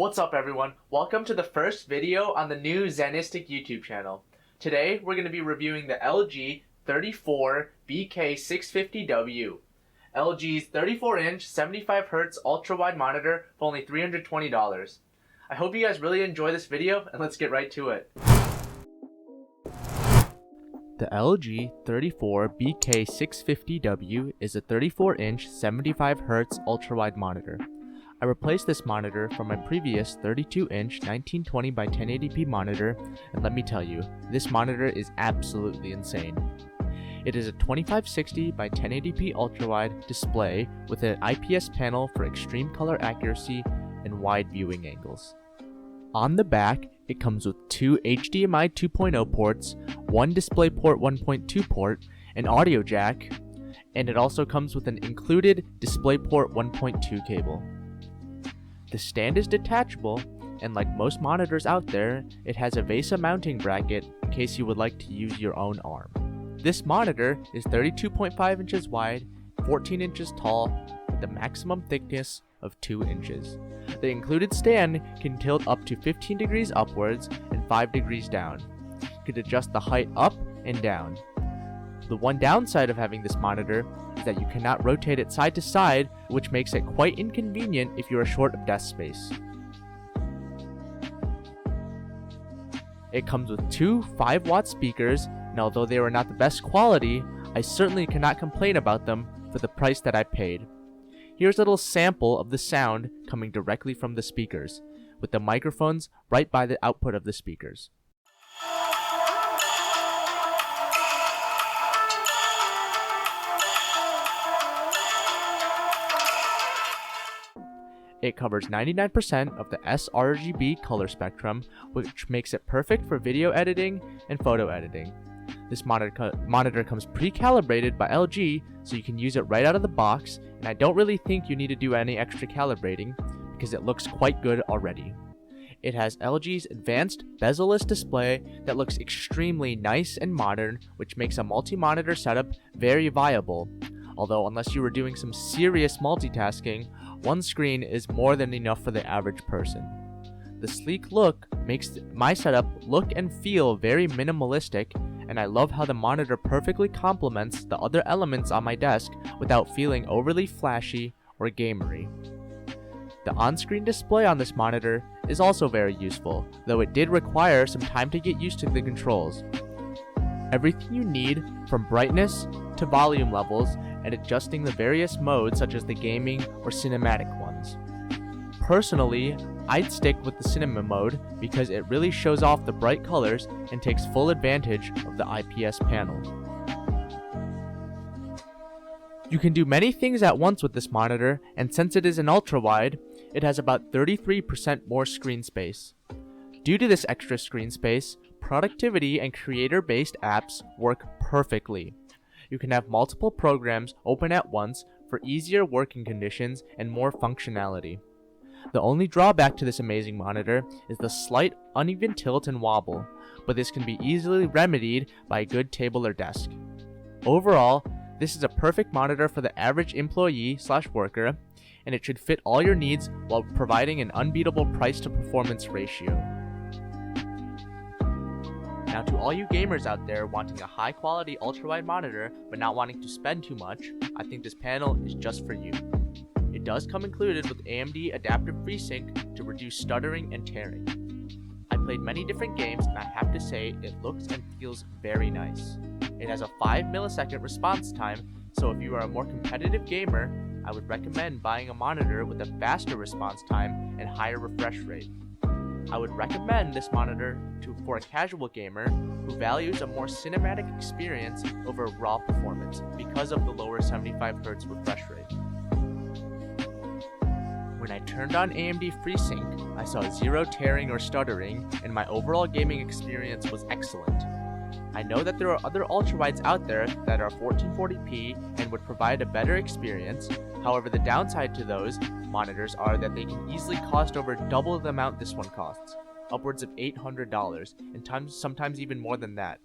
What's up everyone? Welcome to the first video on the new Zenistic YouTube channel. Today we're going to be reviewing the LG 34Bk650w. LG's 34-inch 75Hz ultra-wide monitor for only $320. I hope you guys really enjoy this video and let's get right to it. The LG 34Bk650w is a 34-inch 75Hz ultra-wide monitor. I replaced this monitor from my previous 32-inch 1920 by 1080p monitor, and let me tell you, this monitor is absolutely insane. It is a 2560 by 1080p ultrawide display with an IPS panel for extreme color accuracy and wide viewing angles. On the back, it comes with two HDMI 2.0 ports, one DisplayPort 1.2 port, an audio jack, and it also comes with an included DisplayPort 1.2 cable. The stand is detachable, and like most monitors out there, it has a VESA mounting bracket in case you would like to use your own arm. This monitor is 32.5 inches wide, 14 inches tall, with a maximum thickness of 2 inches. The included stand can tilt up to 15 degrees upwards and 5 degrees down. You can adjust the height up and down. The one downside of having this monitor is that you cannot rotate it side to side, which makes it quite inconvenient if you are short of desk space. It comes with two 5-watt speakers, and although they were not the best quality, I certainly cannot complain about them for the price that I paid. Here's a little sample of the sound coming directly from the speakers, with the microphones right by the output of the speakers. It covers 99% of the sRGB color spectrum, which makes it perfect for video editing and photo editing. This monitor comes pre-calibrated by LG, so you can use it right out of the box, and I don't really think you need to do any extra calibrating because it looks quite good already. It has LG's advanced bezel-less display that looks extremely nice and modern, which makes a multi-monitor setup very viable. Although unless you were doing some serious multitasking, one screen is more than enough for the average person. The sleek look makes my setup look and feel very minimalistic, and I love how the monitor perfectly complements the other elements on my desk without feeling overly flashy or gamery. The on-screen display on this monitor is also very useful, though it did require some time to get used to the controls. Everything you need, from brightness to volume levels, and adjusting the various modes such as the gaming or cinematic ones. Personally, I'd stick with the cinema mode because it really shows off the bright colors and takes full advantage of the IPS panel. You can do many things at once with this monitor, and since it is an ultra-wide, it has about 33% more screen space. Due to this extra screen space, productivity and creator-based apps work perfectly. You can have multiple programs open at once for easier working conditions and more functionality. The only drawback to this amazing monitor is the slight uneven tilt and wobble, but this can be easily remedied by a good table or desk. Overall, this is a perfect monitor for the average employee/worker, and it should fit all your needs while providing an unbeatable price to performance ratio. Now to all you gamers out there wanting a high quality ultra-wide monitor but not wanting to spend too much, I think this panel is just for you. It does come included with AMD Adaptive FreeSync to reduce stuttering and tearing. I played many different games and I have to say it looks and feels very nice. It has a 5 millisecond response time, so if you are a more competitive gamer, I would recommend buying a monitor with a faster response time and higher refresh rate. I would recommend this monitor for a casual gamer who values a more cinematic experience over raw performance because of the lower 75Hz refresh rate. When I turned on AMD FreeSync, I saw zero tearing or stuttering, and my overall gaming experience was excellent. I know that there are other ultrawides out there that are 1440p and would provide a better experience. However, the downside to those monitors are that they can easily cost over double the amount this one costs, upwards of $800, and sometimes even more than that.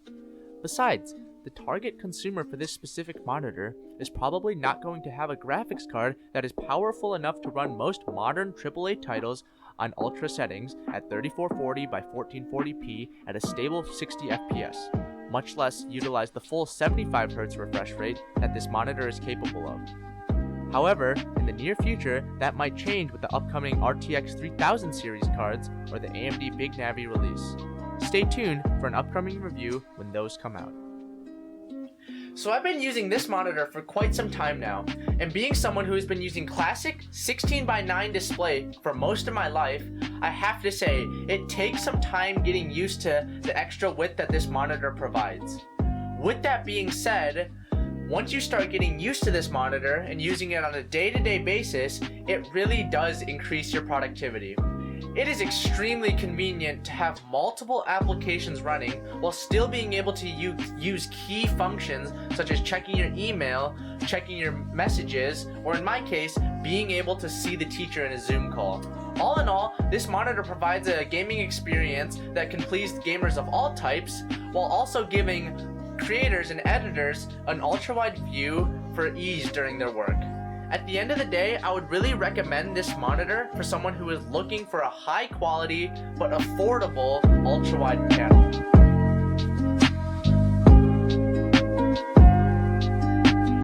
Besides, the target consumer for this specific monitor is probably not going to have a graphics card that is powerful enough to run most modern AAA titles on ultra settings at 3440 by 1440p at a stable 60 FPS, much less utilize the full 75Hz refresh rate that this monitor is capable of. However, in the near future, that might change with the upcoming RTX 3000 series cards or the AMD Big Navi release. Stay tuned for an upcoming review when those come out. So I've been using this monitor for quite some time now, and being someone who has been using classic 16:9 display for most of my life, I have to say it takes some time getting used to the extra width that this monitor provides. With that being said, once you start getting used to this monitor and using it on a day-to-day basis, it really does increase your productivity. It is extremely convenient to have multiple applications running while still being able to use key functions such as checking your email, checking your messages, or in my case, being able to see the teacher in a Zoom call. All in all, this monitor provides a gaming experience that can please gamers of all types while also giving creators and editors an ultra-wide view for ease during their work. At the end of the day, I would really recommend this monitor for someone who is looking for a high quality but affordable ultra-wide panel.